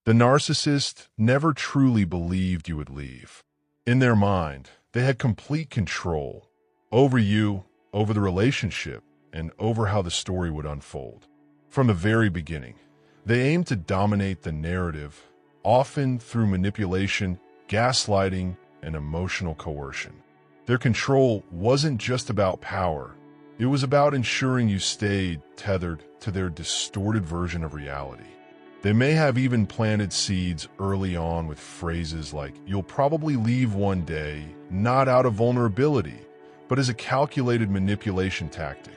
The narcissist never truly believed you would leave. In their mind, they had complete control over you, over the relationship, and over how the story would unfold. From the very beginning, they aimed to dominate the narrative, often through manipulation, gaslighting, and emotional coercion. Their control wasn't just about power. It was about ensuring you stayed tethered to their distorted version of reality. They may have even planted seeds early on with phrases like, "You'll probably leave one day," not out of vulnerability, but as a calculated manipulation tactic.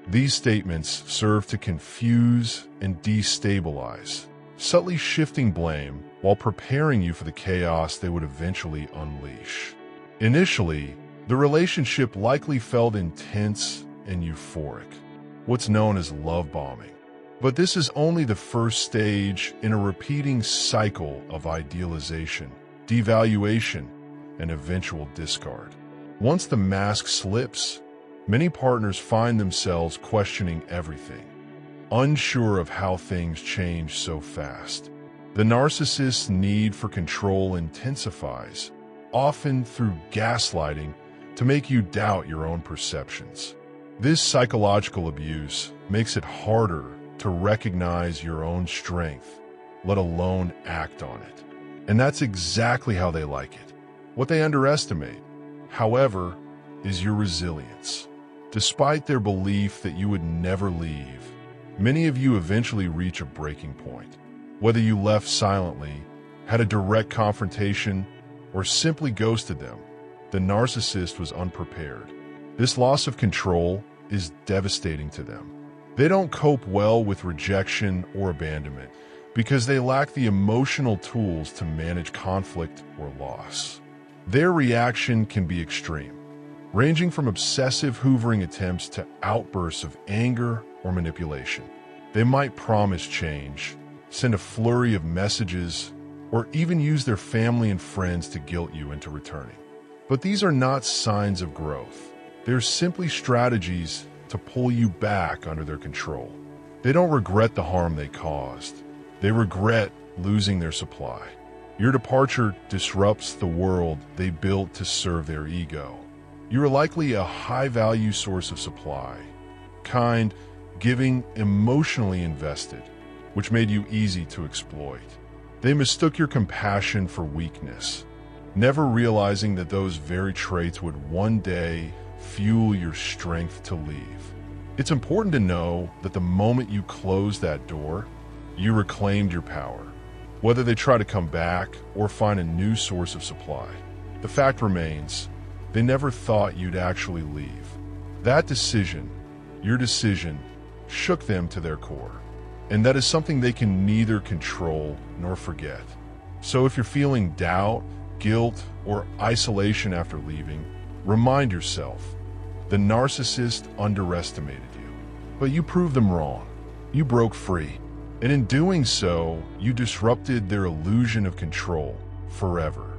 These statements serve to confuse and destabilize, subtly shifting blame while preparing you for the chaos they would eventually unleash. Initially, the relationship likely felt intense and euphoric, what's known as love bombing. But this is only the first stage in a repeating cycle of idealization, devaluation, and eventual discard. Once the mask slips, many partners find themselves questioning everything, unsure of how things change so fast. The narcissist's need for control intensifies, often through gaslighting, to make you doubt your own perceptions. This psychological abuse makes it harder to recognize your own strength, let alone act on it. And that's exactly how they like it. What they underestimate, however, is your resilience. Despite their belief that you would never leave, many of you eventually reach a breaking point. Whether you left silently, had a direct confrontation, or simply ghosted them, the narcissist was unprepared. This loss of control is devastating to them. They don't cope well with rejection or abandonment because they lack the emotional tools to manage conflict or loss. Their reaction can be extreme, ranging from obsessive hoovering attempts to outbursts of anger or manipulation. They might promise change, send a flurry of messages, or even use their family and friends to guilt you into returning. But these are not signs of growth. They're simply strategies to pull you back under their control. They don't regret the harm they caused. They regret losing their supply. Your departure disrupts the world they built to serve their ego. You are likely a high-value source of supply, kind, giving, emotionally invested, which made you easy to exploit. They mistook your compassion for weakness, never realizing that those very traits would one day fuel your strength to leave. It's important to know that the moment you close that door, you reclaimed your power. Whether they try to come back or find a new source of supply, the fact remains, they never thought you'd actually leave. That decision, your decision, shook them to their core. And that is something they can neither control nor forget. So if you're feeling doubt, guilt, or isolation after leaving, remind yourself, the narcissist underestimated you, but you proved them wrong. You broke free. And in doing so, you disrupted their illusion of control forever.